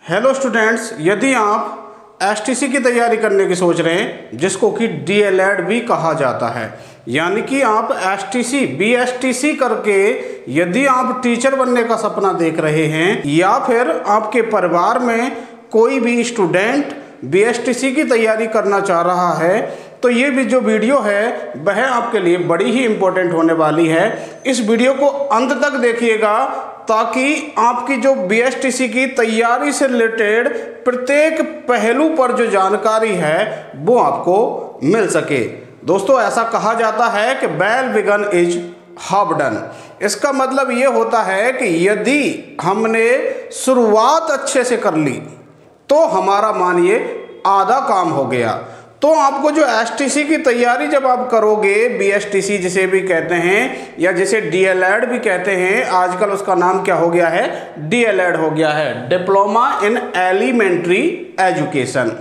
Hello students, यदि आप STC की तैयारी करने की सोच रहे हैं जिसको कि डीएलएड भी कहा जाता है, यानी कि आप एसटीसी बीएसटीसी करके यदि आप टीचर बनने का सपना देख रहे हैं या फिर आपके परिवार में कोई भी स्टूडेंट बीएसटीसी की तैयारी करना चाह रहा है तो ये भी जो वीडियो है वह आपके लिए बड़ी ही इम्पोर्टेंट होने वाली है। इस वीडियो को अंत तक देखिएगा ताकि आपकी जो बीएसटीसी की तैयारी से रिलेटेड प्रत्येक पहलू पर जो जानकारी है वो आपको मिल सके। दोस्तों, ऐसा कहा जाता है कि well begun is half done. इसका मतलब ये होता है कि यदि हमने शुरुआत अच्छे से कर ली तो हमारा मानिए आधा काम हो गया। तो आपको जो एसटीसी की तैयारी जब आप करोगे, बीएसटीसी जिसे भी कहते हैं या जिसे डीएलएड भी कहते हैं, आजकल उसका नाम क्या हो गया है, डीएलएड हो गया है, डिप्लोमा इन एलिमेंट्री एजुकेशन।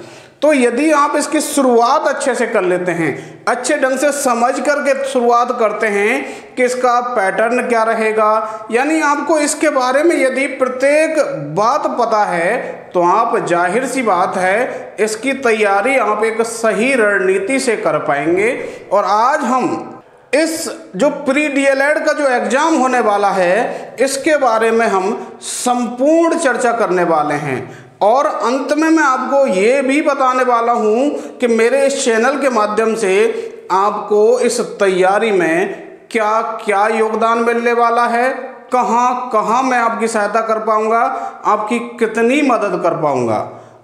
तो यदि आप इसकी शुरुआत अच्छे से कर लेते हैं, अच्छे ढंग से समझ करके शुरुआत करते हैं कि इसका पैटर्न क्या रहेगा, यानी आपको इसके बारे में यदि प्रत्येक बात पता है तो आप जाहिर सी बात है इसकी तैयारी आप एक सही रणनीति से कर पाएंगे। और आज हम इस जो प्री डीएलएड का जो एग्ज़ाम होने वाला है इसके बारे में हम संपूर्ण चर्चा करने वाले हैं। और अंत में मैं आपको ये भी बताने वाला हूँ कि मेरे इस चैनल के माध्यम से आपको इस तैयारी में क्या क्या योगदान मिलने वाला है, कहाँ कहाँ मैं आपकी सहायता कर पाऊँगा, आपकी कितनी मदद कर पाऊँगा।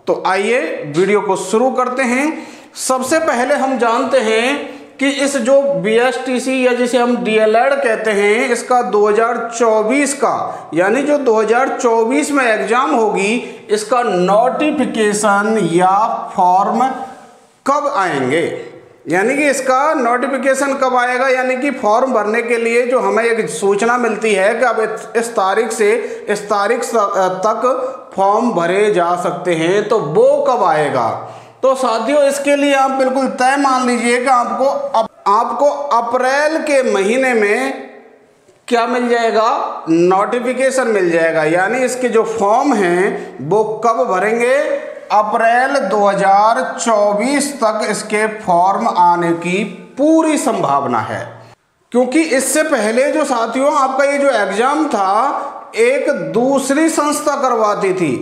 तो आइए वीडियो को शुरू करते हैं। सबसे पहले हम जानते हैं कि इस जो बीएसटीसी या जिसे हम डीएलएड कहते हैं इसका 2024 का यानी जो 2024 में एग्ज़ाम होगी इसका नोटिफिकेशन या फॉर्म कब आएंगे, यानी कि इसका नोटिफिकेशन कब आएगा, यानी कि फॉर्म भरने के लिए जो हमें एक सूचना मिलती है कि अब इस तारीख से इस तारीख तक फॉर्म भरे जा सकते हैं, तो वो कब आएगा। तो साथियों, इसके लिए आप बिल्कुल तय मान लीजिए कि आपको अप्रैल के महीने में क्या मिल जाएगा, नोटिफिकेशन मिल जाएगा। यानी इसके जो फॉर्म हैं वो कब भरेंगे, अप्रैल 2024 तक इसके फॉर्म आने की पूरी संभावना है। क्योंकि इससे पहले जो साथियों आपका ये जो एग्ज़ाम था एक दूसरी संस्था करवाती थी।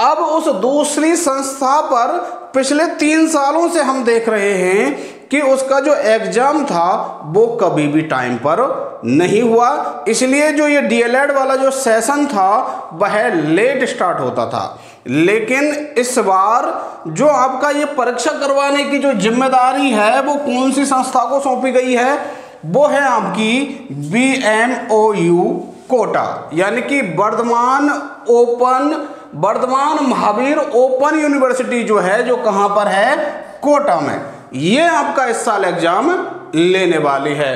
अब उस दूसरी संस्था पर पिछले 3 सालों से हम देख रहे हैं कि उसका जो एग्ज़ाम था वो कभी भी टाइम पर नहीं हुआ। इसलिए जो ये डीएलएड वाला जो सेशन था वह लेट स्टार्ट होता था। लेकिन इस बार जो आपका ये परीक्षा करवाने की जो जिम्मेदारी है वो कौन सी संस्था को सौंपी गई है, वो है आपकी BMOU कोटा, यानी कि वर्धमान महावीर ओपन यूनिवर्सिटी जो है जो कहाँ पर है, कोटा में। ये आपका इस साल एग्जाम लेने वाली है।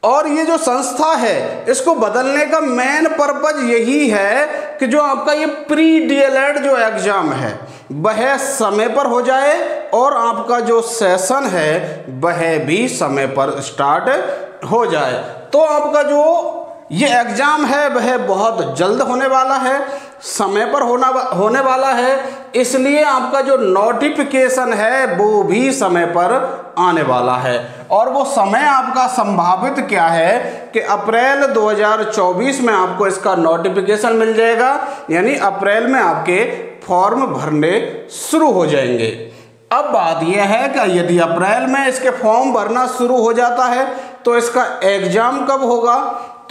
और ये जो संस्था है इसको बदलने का मेन पर्पज यही है कि जो आपका ये प्री डीएलएड जो एग्जाम है वह समय पर हो जाए और आपका जो सेशन है वह भी समय पर स्टार्ट हो जाए। तो आपका जो ये एग्ज़ाम है वह बहुत जल्द होने वाला है, समय पर होने वाला है। इसलिए आपका जो नोटिफिकेशन है वो भी समय पर आने वाला है। और वो समय आपका संभावित क्या है कि अप्रैल 2024 में आपको इसका नोटिफिकेशन मिल जाएगा, यानी अप्रैल में आपके फॉर्म भरने शुरू हो जाएंगे। अब बात यह है कि यदि अप्रैल में इसके फॉर्म भरना शुरू हो जाता है तो इसका एग्ज़ाम कब होगा।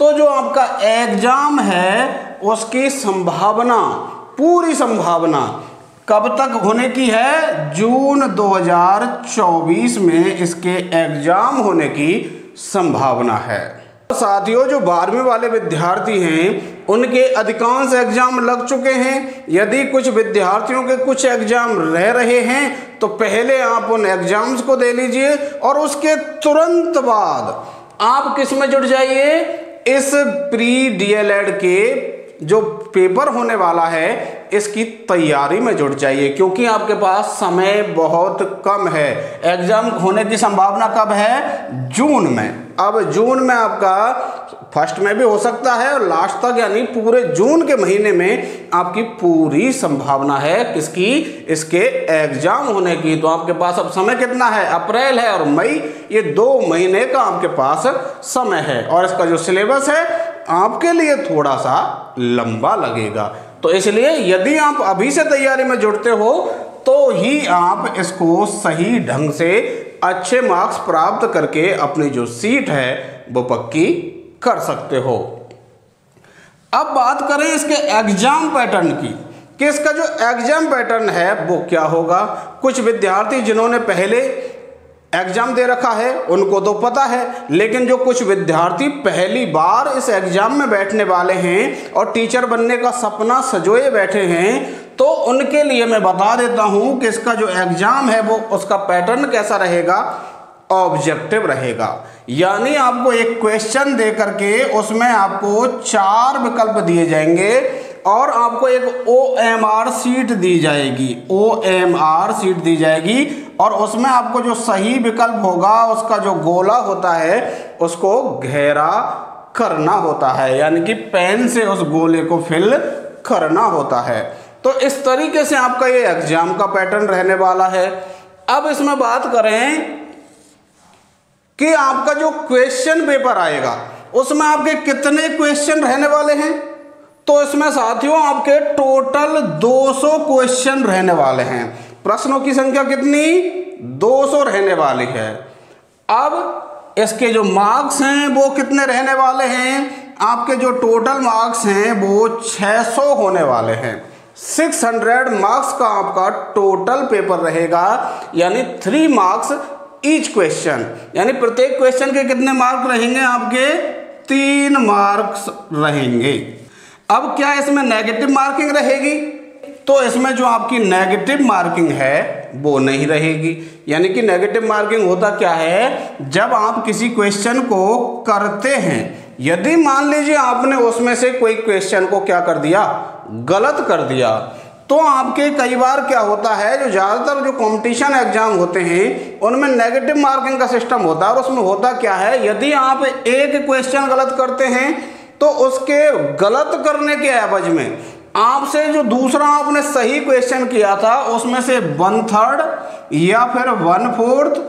तो जो आपका एग्ज़ाम है उसकी संभावना, पूरी संभावना कब तक होने की है, जून 2024 में इसके एग्ज़ाम होने की संभावना है। साथियों, जो 12वीं वाले विद्यार्थी हैं उनके अधिकांश एग्ज़ाम लग चुके हैं। यदि कुछ विद्यार्थियों के कुछ एग्ज़ाम रह रहे हैं तो पहले आप उन एग्ज़ाम्स को दे लीजिए और उसके तुरंत बाद आप किस में जुड़ जाइए, इस प्री डीएलएड के जो पेपर होने वाला है इसकी तैयारी में जुट जाइए, क्योंकि आपके पास समय बहुत कम है। एग्जाम होने की संभावना कब है? जून में। अब जून में आपका फर्स्ट में भी हो सकता है और लास्ट तक यानी पूरे जून के महीने में आपकी पूरी संभावना है किसकी? इसके एग्जाम होने की। तो आपके पास अब समय कितना है? अप्रैल है और मई, ये 2 महीने का आपके पास समय है। और इसका जो सिलेबस है आपके लिए थोड़ा सा लंबा लगेगा। तो इसलिए यदि आप अभी से तैयारी में जुड़ते हो तो ही आप इसको सही ढंग से अच्छे मार्क्स प्राप्त करके अपनी जो सीट है वो पक्की कर सकते हो। अब बात करें इसके एग्जाम पैटर्न की कि इसका जो एग्जाम पैटर्न है वो क्या होगा। कुछ विद्यार्थी जिन्होंने पहले एग्जाम दे रखा है उनको तो पता है, लेकिन जो कुछ विद्यार्थी पहली बार इस एग्जाम में बैठने वाले हैं और टीचर बनने का सपना सजोए बैठे हैं, तो उनके लिए मैं बता देता हूं कि इसका जो एग्जाम है वो उसका पैटर्न कैसा रहेगा। ऑब्जेक्टिव रहेगा, यानी आपको एक क्वेश्चन दे करके उसमें आपको 4 विकल्प दिए जाएंगे और आपको एक OMR सीट दी जाएगी। OMR सीट दी जाएगी और उसमें आपको जो सही विकल्प होगा उसका जो गोला होता है उसको घेरा करना होता है, यानी कि पेन से उस गोले को फिल करना होता है। तो इस तरीके से आपका ये एग्जाम का पैटर्न रहने वाला है। अब इसमें बात करें कि आपका जो क्वेश्चन पेपर आएगा उसमें आपके कितने क्वेश्चन रहने वाले हैं। तो इसमें साथियों आपके टोटल 200 क्वेश्चन रहने वाले हैं। प्रश्नों की संख्या कितनी? 200 रहने वाली है। अब इसके जो मार्क्स हैं वो कितने रहने वाले हैं? आपके जो टोटल मार्क्स हैं वो 600 होने वाले हैं। 600 मार्क्स का आपका टोटल पेपर रहेगा, यानी 3 मार्क्स ईच क्वेश्चन, यानी प्रत्येक क्वेश्चन के कितने मार्क रहेंगे? आपके 3 मार्क्स रहेंगे। अब क्या इसमें नेगेटिव मार्किंग रहेगी? तो इसमें जो आपकी नेगेटिव मार्किंग है वो नहीं रहेगी। यानी कि नेगेटिव मार्किंग होता क्या है? जब आप किसी क्वेश्चन को करते हैं, यदि मान लीजिए आपने उसमें से कोई क्वेश्चन को क्या कर दिया? गलत कर दिया, तो आपके कई बार क्या होता है, जो ज़्यादातर जो कंपटीशन एग्जाम होते हैं उनमें नेगेटिव मार्किंग का सिस्टम होता है। और उसमें होता क्या है, यदि आप एक क्वेश्चन गलत करते हैं तो उसके गलत करने के एवज में आपसे जो दूसरा आपने सही क्वेश्चन किया था उसमें से 1/3 या फिर 1/4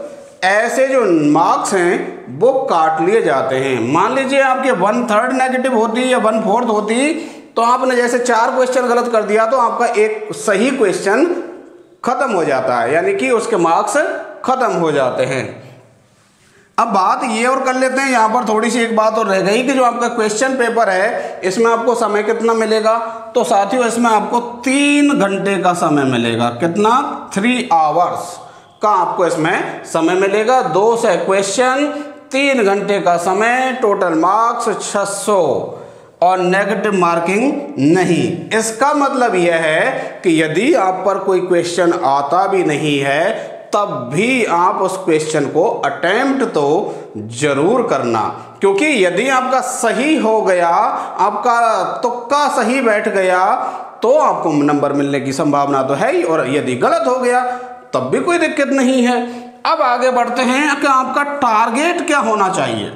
ऐसे जो मार्क्स हैं वो काट लिए जाते हैं। मान लीजिए आपके 1/3 नेगेटिव होती या 1/4 होती, तो आपने जैसे 4 क्वेश्चन गलत कर दिया तो आपका एक सही क्वेश्चन खत्म हो जाता है, यानी कि उसके मार्क्स खत्म हो जाते हैं। अब बात ये और कर लेते हैं, यहाँ पर थोड़ी सी एक बात और रह गई कि जो आपका क्वेश्चन पेपर है इसमें आपको समय कितना मिलेगा। तो साथियों इसमें आपको 3 घंटे का समय मिलेगा। कितना? 3 आवर्स का आपको इसमें समय मिलेगा। 2 से क्वेश्चन, 3 घंटे का समय, टोटल मार्क्स 600 और नेगेटिव मार्किंग नहीं। इसका मतलब यह है कि यदि आप पर कोई क्वेश्चन आता भी नहीं है तब भी आप उस क्वेश्चन को अटेम्प्ट तो जरूर करना, क्योंकि यदि आपका सही हो गया, आपका तुक्का सही बैठ गया, तो आपको नंबर मिलने की संभावना तो है ही, और यदि गलत हो गया तब भी कोई दिक्कत नहीं है। अब आगे बढ़ते हैं कि आपका टारगेट क्या होना चाहिए,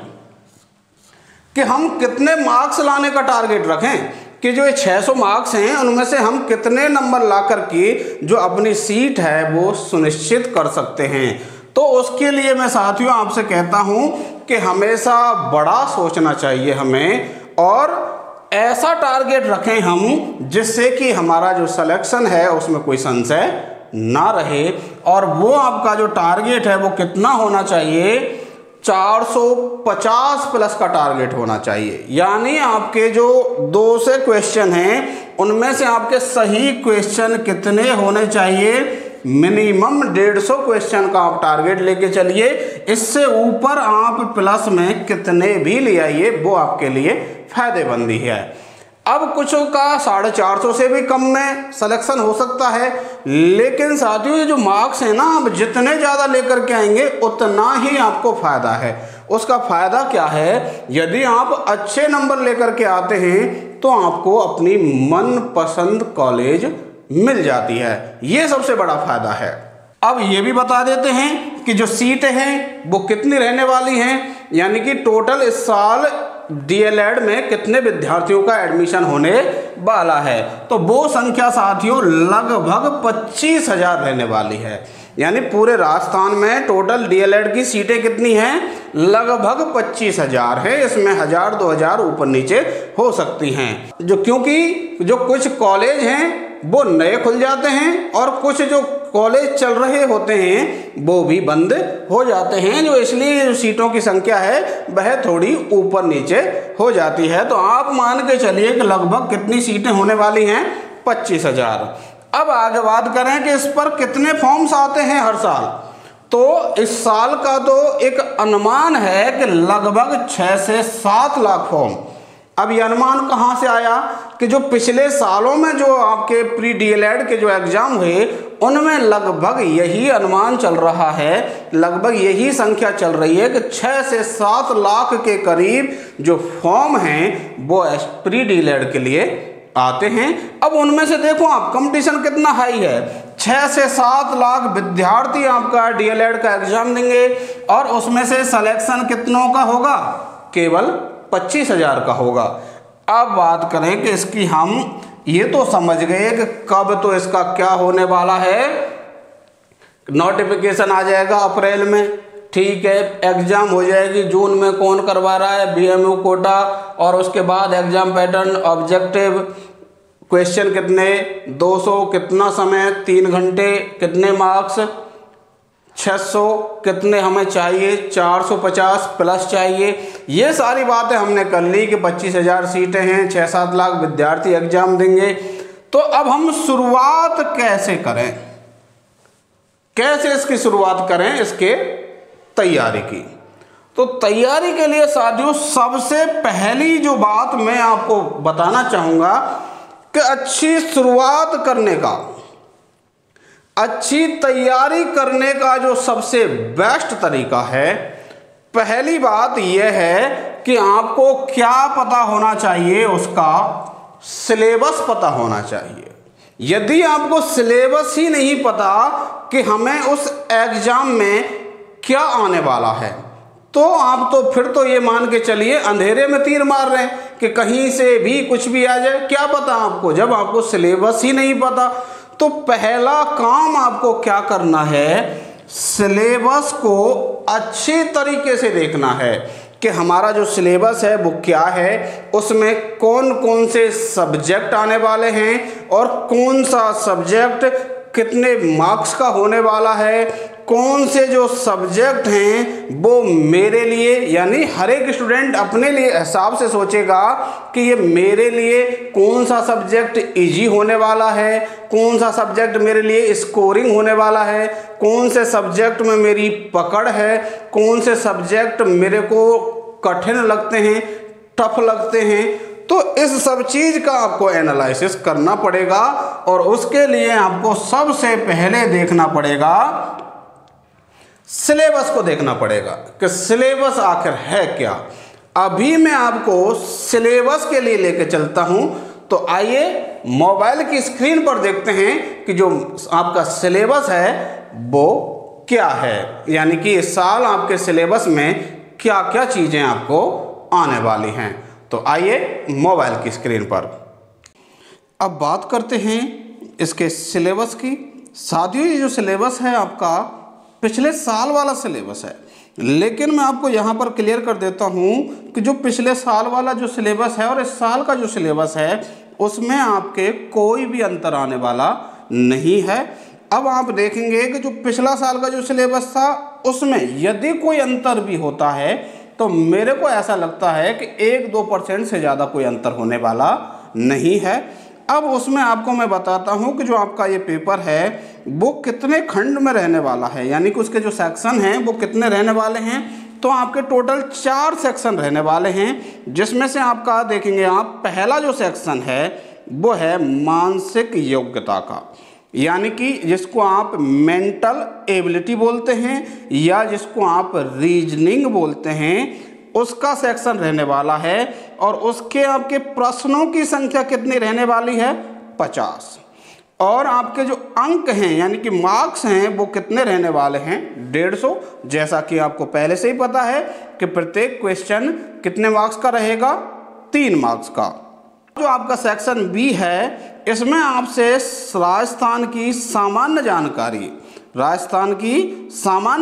कि हम कितने मार्क्स लाने का टारगेट रखें, कि जो ये 600 मार्क्स हैं उनमें से हम कितने नंबर ला करके जो अपनी सीट है वो सुनिश्चित कर सकते हैं। तो उसके लिए मैं साथियों आपसे कहता हूं कि हमेशा बड़ा सोचना चाहिए हमें, और ऐसा टारगेट रखें हम जिससे कि हमारा जो सिलेक्शन है उसमें कोई संशय ना रहे। और वो आपका जो टारगेट है वो कितना होना चाहिए? 450 प्लस का टारगेट होना चाहिए। यानी आपके जो 2 से क्वेश्चन हैं उनमें से आपके सही क्वेश्चन कितने होने चाहिए? मिनिमम 150 क्वेश्चन का आप टारगेट लेके चलिए। इससे ऊपर आप प्लस में कितने भी ले आइए वो आपके लिए फायदेमंद है। अब कुछों का 450 से भी कम में सिलेक्शन हो सकता है, लेकिन साथियों ये जो मार्क्स है ना, आप जितने ज़्यादा लेकर के आएंगे उतना ही आपको फ़ायदा है। उसका फ़ायदा क्या है? यदि आप अच्छे नंबर लेकर के आते हैं तो आपको अपनी मनपसंद कॉलेज मिल जाती है। ये सबसे बड़ा फायदा है। अब ये भी बता देते हैं कि जो सीटें हैं वो कितनी रहने वाली हैं, यानी कि टोटल इस साल डीएलएड में कितने विद्यार्थियों का एडमिशन होने वाला है। तो वो संख्या साथियों लगभग 25,000 रहने वाली है। यानी पूरे राजस्थान में टोटल डीएलएड की सीटें कितनी हैं? लगभग 25,000 है। इसमें 1,000-2,000 ऊपर नीचे हो सकती हैं, क्योंकि जो कुछ कॉलेज हैं वो नए खुल जाते हैं और कुछ जो कॉलेज चल रहे होते हैं वो भी बंद हो जाते हैं, जो इसलिए जो सीटों की संख्या है वह थोड़ी ऊपर नीचे हो जाती है। तो आप मान के चलिए कि लगभग कितनी सीटें होने वाली हैं? 25,000। अब आगे बात करें कि इस पर कितने फॉर्म्स आते हैं हर साल, तो इस साल का तो एक अनुमान है कि लगभग 6 से 7 लाख फॉर्म। अब ये अनुमान कहाँ से आया कि जो पिछले सालों में जो आपके प्री डीएलएड के जो एग्ज़ाम हुए उनमें लगभग यही अनुमान चल रहा है, लगभग यही संख्या चल रही है कि 6 से 7 लाख के करीब जो फॉर्म हैं वो प्री डीएलएड के लिए आते हैं। अब उनमें से देखो आप कंपटीशन कितना हाई है, 6 से 7 लाख विद्यार्थी आपका डीएलएड का एग्ज़ाम देंगे और उसमें से सिलेक्शन कितनों का होगा? केवल 25,000 का होगा। अब बात करें कि इसकी हम ये तो समझ गए कि कब तो इसका क्या होने वाला है, नोटिफिकेशन आ जाएगा अप्रैल में, ठीक है, एग्ज़ाम हो जाएगी जून में, कौन करवा रहा है? बीएमयू कोटा। और उसके बाद एग्ज़ाम पैटर्न, ऑब्जेक्टिव, क्वेश्चन कितने, 200, कितना समय, 3 घंटे, कितने मार्क्स, 600 कितने हमें चाहिए, 450 प्लस चाहिए। ये सारी बातें हमने कर ली कि 25,000 सीटें हैं, 6-7 लाख विद्यार्थी एग्जाम देंगे। तो अब हम शुरुआत कैसे करें, कैसे इसकी शुरुआत करें, इसके तैयारी की। तो तैयारी के लिए साथियों सबसे पहली जो बात मैं आपको बताना चाहूँगा कि अच्छी शुरुआत करने का, अच्छी तैयारी करने का जो सबसे बेस्ट तरीका है, पहली बात यह है कि आपको क्या पता होना चाहिए, उसका सिलेबस पता होना चाहिए। यदि आपको सिलेबस ही नहीं पता कि हमें उस एग्जाम में क्या आने वाला है, तो आप तो फिर तो ये मान के चलिए अंधेरे में तीर मार रहे हैं कि कहीं से भी कुछ भी आ जाए। क्या पता आपको, जब आपको सिलेबस ही नहीं पता। तो पहला काम आपको क्या करना है, सिलेबस को अच्छे तरीके से देखना है कि हमारा जो सिलेबस है वो क्या है, उसमें कौन कौन से सब्जेक्ट आने वाले हैं और कौन सा सब्जेक्ट कितने मार्क्स का होने वाला है, कौन से जो सब्जेक्ट हैं वो मेरे लिए, यानी हर एक स्टूडेंट अपने लिए हिसाब से सोचेगा कि ये मेरे लिए कौन सा सब्जेक्ट इजी होने वाला है, कौन सा सब्जेक्ट मेरे लिए स्कोरिंग होने वाला है, कौन से सब्जेक्ट में मेरी पकड़ है, कौन से सब्जेक्ट मेरे को कठिन लगते हैं, टफ लगते हैं। तो इस सब चीज़ का आपको एनालिसिस करना पड़ेगा और उसके लिए आपको सबसे पहले देखना पड़ेगा, सिलेबस को देखना पड़ेगा कि सिलेबस आखिर है क्या। अभी मैं आपको सिलेबस के लिए लेके चलता हूं, तो आइए मोबाइल की स्क्रीन पर देखते हैं कि जो आपका सिलेबस है वो क्या है, यानी कि इस साल आपके सिलेबस में क्या क्या चीज़ें आपको आने वाली हैं। तो आइए मोबाइल की स्क्रीन पर अब बात करते हैं इसके सिलेबस की। साथियों ये जो सिलेबस है आपका पिछले साल वाला सिलेबस है, लेकिन मैं आपको यहाँ पर क्लियर कर देता हूँ कि जो पिछले साल वाला जो सिलेबस है और इस साल का जो सिलेबस है उसमें आपके कोई भी अंतर आने वाला नहीं है। अब आप देखेंगे कि जो पिछला साल का जो सिलेबस था उसमें यदि कोई अंतर भी होता है तो मेरे को ऐसा लगता है कि 1-2% से ज़्यादा कोई अंतर होने वाला नहीं है। अब उसमें आपको मैं बताता हूं कि जो आपका ये पेपर है वो कितने खंड में रहने वाला है, यानी कि उसके जो सेक्शन हैं वो कितने रहने वाले हैं। तो आपके टोटल 4 सेक्शन रहने वाले हैं, जिसमें से आपका देखेंगे आप पहला जो सेक्शन है वो है मानसिक योग्यता का, यानी कि जिसको आप मेंटल एबिलिटी बोलते हैं या जिसको आप रीजनिंग बोलते हैं। उसका सेक्शन रहने वाला है और उसके आपके प्रश्नों की संख्या कितनी रहने वाली है, 50। और आपके जो अंक हैं यानी कि मार्क्स हैं वो कितने रहने वाले हैं, 150। जैसा कि आपको पहले से ही पता है कि प्रत्येक क्वेश्चन कितने मार्क्स का रहेगा, 3 मार्क्स का। जो आपका सेक्शन बी है इसमें आपसे राजस्थान की सामान्य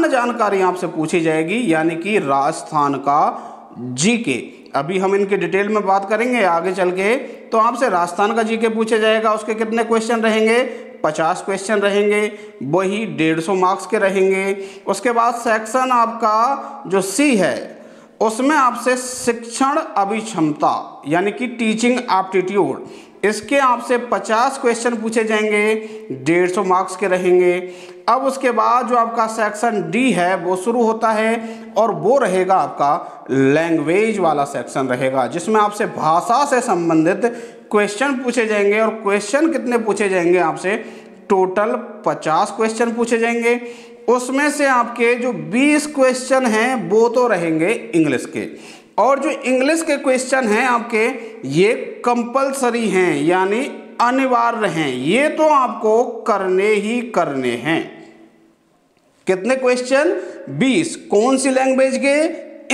जानकारी आपसे पूछी जाएगी, यानी कि राजस्थान का जीके। अभी हम इनके डिटेल में बात करेंगे आगे चल के। तो आपसे राजस्थान का जीके पूछा जाएगा, उसके कितने क्वेश्चन रहेंगे, 50 क्वेश्चन रहेंगे, वही 150 मार्क्स के रहेंगे। उसके बाद सेक्शन आपका जो सी है उसमें आपसे शिक्षण अभिक्षमता यानी कि टीचिंग एप्टीट्यूड, इसके आपसे 50 क्वेश्चन पूछे जाएंगे, 150 मार्क्स के रहेंगे। अब उसके बाद जो आपका सेक्शन डी है वो शुरू होता है और वो रहेगा आपका लैंग्वेज वाला सेक्शन रहेगा, जिसमें आपसे भाषा से संबंधित क्वेश्चन पूछे जाएंगे। और क्वेश्चन कितने पूछे जाएंगे आपसे, टोटल 50 क्वेश्चन पूछे जाएंगे। उसमें से आपके जो 20 क्वेश्चन हैं वो तो रहेंगे इंग्लिश के, और जो इंग्लिश के क्वेश्चन हैं आपके ये कंपलसरी हैं यानी अनिवार्य हैं, ये तो आपको करने ही करने हैं। कितने क्वेश्चन, 20। कौन सी लैंग्वेज के,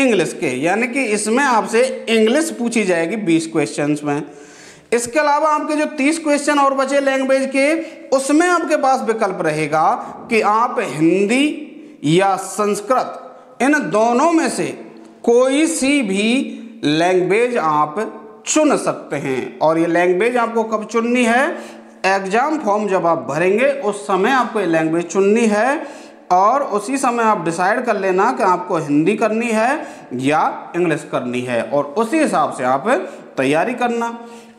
इंग्लिश के, यानी कि इसमें आपसे इंग्लिश पूछी जाएगी 20 क्वेश्चंस में। इसके अलावा आपके जो 30 क्वेश्चन और बचे लैंग्वेज के, उसमें आपके पास विकल्प रहेगा कि आप हिंदी या संस्कृत इन दोनों में से कोई सी भी लैंग्वेज आप चुन सकते हैं। और ये लैंग्वेज आपको कब चुननी है, एग्जाम फॉर्म जब आप भरेंगे उस समय आपको ये लैंग्वेज चुननी है, और उसी समय आप डिसाइड कर लेना कि आपको हिंदी करनी है या इंग्लिश करनी है, और उसी हिसाब से आप तैयारी करना।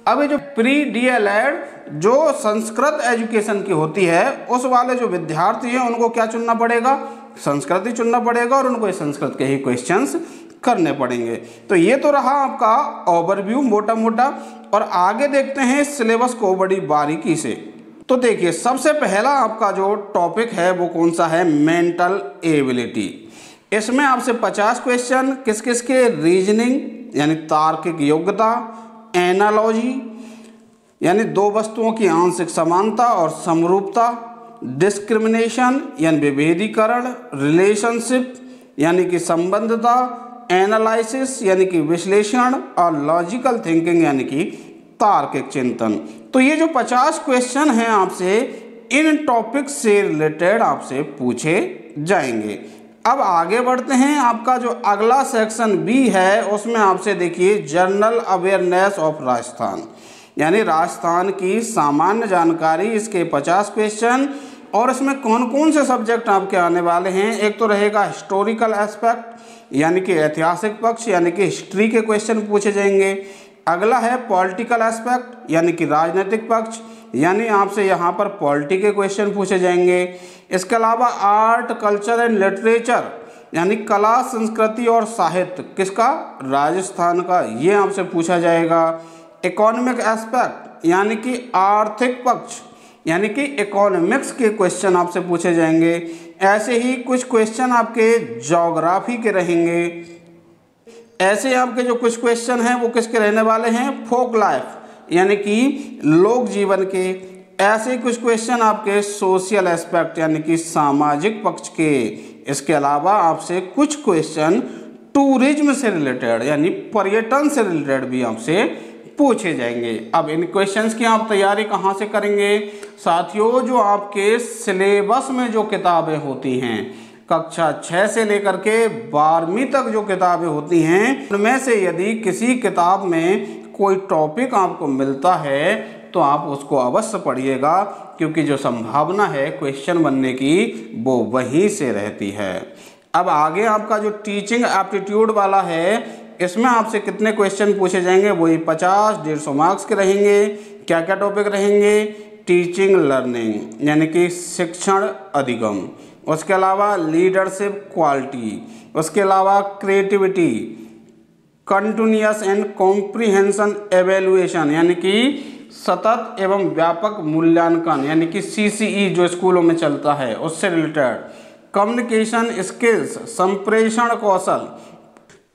अब ये जो प्री डीएलएड जो संस्कृत एजुकेशन की होती है, उस वाले जो विद्यार्थी हैं उनको क्या चुनना पड़ेगा, संस्कृत ही चुनना पड़ेगा, और उनको ये संस्कृत के ही क्वेश्चंस करने पड़ेंगे। तो ये तो रहा आपका ओवरव्यू मोटा मोटा, और आगे देखते हैं सिलेबस को बड़ी बारीकी से। तो देखिए सबसे पहला आपका जो टॉपिक है वो कौन सा है, मेंटल एबिलिटी। इसमें आपसे 50 क्वेश्चन किस किस के, रीजनिंग यानी तार्किक योग्यता, एनालॉजी यानी दो वस्तुओं की आंशिक समानता और समरूपता, डिस्क्रिमिनेशन यानी विभेदीकरण, रिलेशनशिप यानी कि संबंधता, एनालिसिस यानी कि विश्लेषण, और लॉजिकल थिंकिंग यानी कि तार्किक चिंतन। तो ये जो 50 क्वेश्चन हैं आपसे इन टॉपिक से रिलेटेड आपसे पूछे जाएंगे। अब आगे बढ़ते हैं, आपका जो अगला सेक्शन बी है उसमें आपसे देखिए जनरल अवेयरनेस ऑफ राजस्थान यानी राजस्थान की सामान्य जानकारी, इसके 50 क्वेश्चन। और इसमें कौन कौन से सब्जेक्ट आपके आने वाले हैं, एक तो रहेगा हिस्टोरिकल एस्पेक्ट यानी कि ऐतिहासिक पक्ष यानी कि हिस्ट्री के क्वेश्चन पूछे जाएंगे। अगला है पॉलिटिकल एस्पेक्ट यानी कि राजनीतिक पक्ष, यानी आपसे यहाँ पर पॉलिटी के क्वेश्चन पूछे जाएंगे। इसके अलावा आर्ट, कल्चर एंड लिटरेचर यानी कला, संस्कृति और साहित्य, किसका, राजस्थान का, ये आपसे पूछा जाएगा। इकोनॉमिक एस्पेक्ट यानी कि आर्थिक पक्ष यानी कि इकोनॉमिक्स के क्वेश्चन आपसे पूछे जाएंगे। ऐसे ही कुछ क्वेश्चन आपके ज्योग्राफी के रहेंगे। ऐसे आपके जो कुछ क्वेश्चन हैं वो किसके रहने वाले हैं, फोक लाइफ यानी कि लोक जीवन के। ऐसे कुछ क्वेश्चन आपके सोशल एस्पेक्ट यानी कि सामाजिक पक्ष के। इसके अलावा आपसे कुछ क्वेश्चन टूरिज्म से रिलेटेड यानी पर्यटन से रिलेटेड भी आपसे पूछे जाएंगे। अब इन क्वेश्चंस की आप तैयारी कहाँ से करेंगे साथियों, जो आपके सिलेबस में जो किताबें होती हैं कक्षा 6 से लेकर के 12वीं तक जो किताबें होती हैं, उनमें से यदि किसी किताब में कोई टॉपिक आपको मिलता है तो आप उसको अवश्य पढ़िएगा, क्योंकि जो संभावना है क्वेश्चन बनने की वो वहीं से रहती है। अब आगे आपका जो टीचिंग एप्टीट्यूड वाला है, इसमें आपसे कितने क्वेश्चन पूछे जाएंगे, वही 50, 150 मार्क्स के रहेंगे। क्या क्या टॉपिक रहेंगे, टीचिंग लर्निंग यानी कि शिक्षण अधिगम, उसके अलावा लीडरशिप क्वालिटी, उसके अलावा creativity, continuous and comprehension evaluation यानी कि सतत एवं व्यापक मूल्यांकन यानी कि CCE जो स्कूलों में चलता है उससे रिलेटेड, कम्युनिकेशन स्किल्स, संप्रेषण कौशल,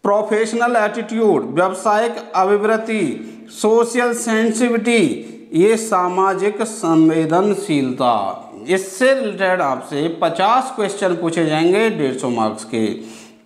प्रोफेशनल एटीट्यूड, व्यावसायिक अभिवृत्ति, सोशल सेंसिटिविटी, ये सामाजिक संवेदनशीलता। इससे रिलेटेड आपसे 50 क्वेश्चन पूछे जाएंगे 150 मार्क्स के।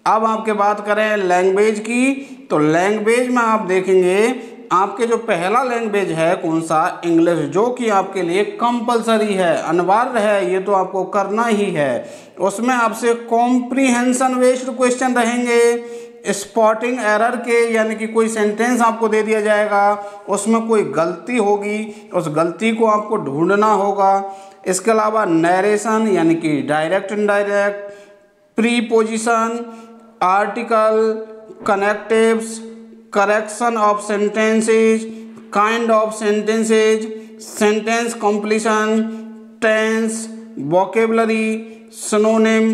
अब आपके बात करें लैंग्वेज की, तो लैंग्वेज में आप देखेंगे आपके जो पहला लैंग्वेज है कौन सा, इंग्लिश, जो कि आपके लिए कंपलसरी है, अनिवार्य है, ये तो आपको करना ही है। उसमें आपसे कॉम्प्रीहेंशन बेस्ड क्वेश्चन रहेंगे, स्पॉटिंग एरर के, यानी कि कोई सेंटेंस आपको दे दिया जाएगा, उसमें कोई गलती होगी, उस गलती को आपको ढूंढना होगा। इसके अलावा नरेशन, यानी कि direct indirect, preposition, article, connectives, correction of sentences, kind of sentences, sentence completion, tense, vocabulary, synonym,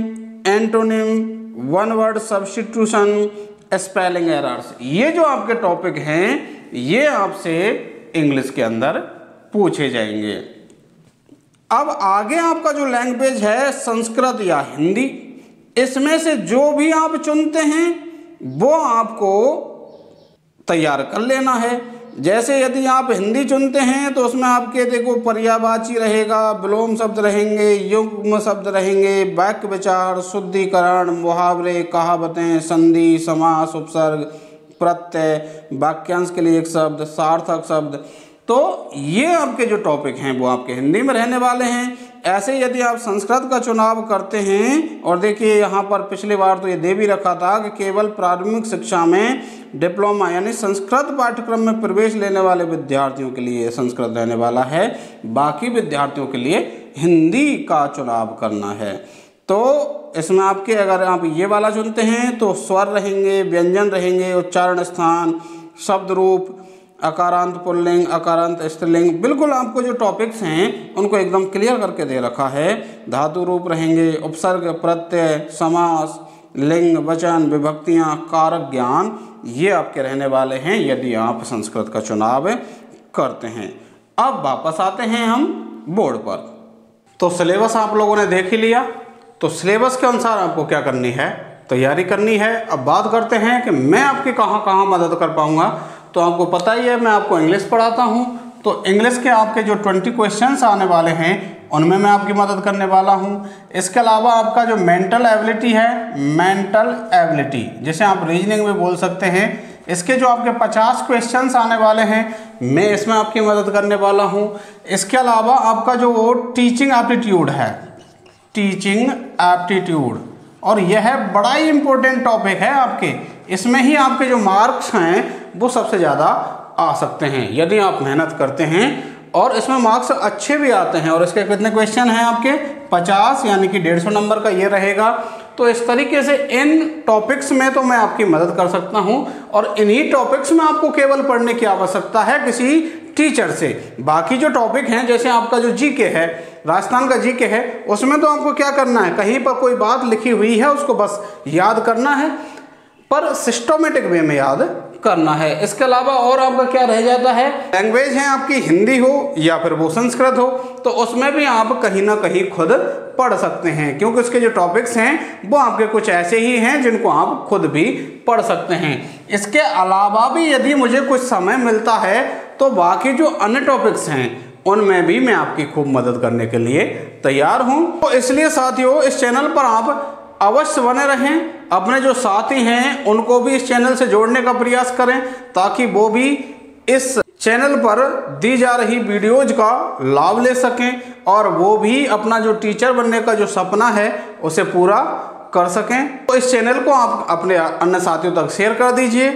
antonym, one word substitution, spelling errors. ये जो आपके टॉपिक हैं ये आपसे इंग्लिश के अंदर पूछे जाएंगे। अब आगे आपका जो लैंग्वेज है संस्कृत या हिंदी, इसमें से जो भी आप चुनते हैं वो आपको तैयार कर लेना है। जैसे यदि आप हिंदी चुनते हैं तो उसमें आपके देखो पर्यायवाची रहेगा, विलोम शब्द रहेंगे, युग्म शब्द रहेंगे, वाक्य विचार, शुद्धिकरण, मुहावरे, कहावतें, संधि, समास, उपसर्ग, प्रत्यय, वाक्यांश के लिए एक शब्द, सार्थक शब्द। तो ये आपके जो टॉपिक हैं वो आपके हिंदी में रहने वाले हैं। ऐसे यदि आप संस्कृत का चुनाव करते हैं, और देखिए यहाँ पर पिछली बार तो ये दे भी रखा था कि केवल प्राथमिक शिक्षा में डिप्लोमा यानी संस्कृत पाठ्यक्रम में प्रवेश लेने वाले विद्यार्थियों के लिए संस्कृत रहने वाला है, बाकी विद्यार्थियों के लिए हिंदी का चुनाव करना है। तो इसमें आपके अगर आप ये वाला चुनते हैं तो स्वर रहेंगे, व्यंजन रहेंगे, उच्चारण स्थान, शब्द रूप, अकारांत पुल्लिंग, अकारांत स्त्रीलिंग, बिल्कुल आपको जो टॉपिक्स हैं उनको एकदम क्लियर करके दे रखा है। धातु रूप रहेंगे, उपसर्ग, प्रत्यय, समास, लिंग, वचन, विभक्तियां, कारक ज्ञान, ये आपके रहने वाले हैं यदि आप संस्कृत का चुनाव करते हैं। अब वापस आते हैं हम बोर्ड पर। तो सिलेबस आप लोगों ने देख ही लिया, तो सिलेबस के अनुसार आपको क्या करनी है, तैयारी करनी है। अब बात करते हैं कि मैं आपकी कहाँ कहाँ मदद कर पाऊँगा। तो आपको पता ही है मैं आपको इंग्लिश पढ़ाता हूँ, तो इंग्लिश के आपके जो 20 क्वेश्चंस आने वाले हैं उनमें मैं आपकी मदद करने वाला हूँ। इसके अलावा आपका जो मेंटल एबिलिटी है, मेंटल एबिलिटी जिसे आप रीजनिंग में बोल सकते हैं, इसके जो आपके 50 क्वेश्चंस आने वाले हैं मैं इसमें आपकी मदद करने वाला हूँ। इसके अलावा आपका जो वो टीचिंग एप्टीट्यूड है, टीचिंग एप्टीट्यूड, और यह बड़ा ही इम्पोर्टेंट टॉपिक है आपके, इसमें ही आपके जो मार्क्स हैं वो सबसे ज़्यादा आ सकते हैं यदि आप मेहनत करते हैं, और इसमें मार्क्स अच्छे भी आते हैं। और इसके कितने क्वेश्चन हैं आपके 50, यानी कि 150 नंबर का ये रहेगा। तो इस तरीके से इन टॉपिक्स में तो मैं आपकी मदद कर सकता हूं, और इन्हीं टॉपिक्स में आपको केवल पढ़ने की आवश्यकता है किसी टीचर से। बाकी जो टॉपिक हैं जैसे आपका जो जीके है, राजस्थान का जीके है, उसमें तो आपको क्या करना है, कहीं पर कोई बात लिखी हुई है उसको बस याद करना है, पर सिस्टमेटिक वे में याद करना है। इसके अलावा और आपका क्या रह जाता है, लैंग्वेज है आपकी हिंदी हो या फिर वो संस्कृत हो, तो उसमें भी आप कहीं ना कहीं खुद पढ़ सकते हैं, क्योंकि उसके जो टॉपिक्स हैं वो आपके कुछ ऐसे ही हैं जिनको आप खुद भी पढ़ सकते हैं। इसके अलावा भी यदि मुझे कुछ समय मिलता है तो बाकी जो अन्य टॉपिक्स हैं उनमें भी मैं आपकी खूब मदद करने के लिए तैयार हूं। तो इसलिए साथियों इस चैनल पर आप अवश्य बने रहें, अपने जो साथी हैं उनको भी इस चैनल से जोड़ने का प्रयास करें ताकि वो भी इस चैनल पर दी जा रही वीडियोज का लाभ ले सकें और वो भी अपना जो टीचर बनने का जो सपना है उसे पूरा कर सकें। तो इस चैनल को आप अपने अन्य साथियों तक शेयर कर दीजिए,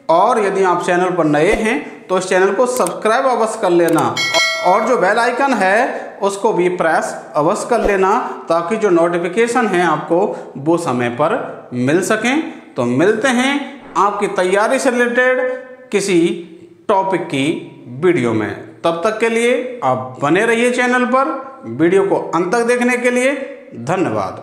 और यदि आप चैनल पर नए हैं तो इस चैनल को सब्सक्राइब अवश्य कर लेना, और जो बेल आइकन है उसको भी प्रेस अवश्य कर लेना ताकि जो नोटिफिकेशन है आपको वो समय पर मिल सकें। तो मिलते हैं आपकी तैयारी से रिलेटेड किसी टॉपिक की वीडियो में, तब तक के लिए आप बने रहिए चैनल पर। वीडियो को अंत तक देखने के लिए धन्यवाद।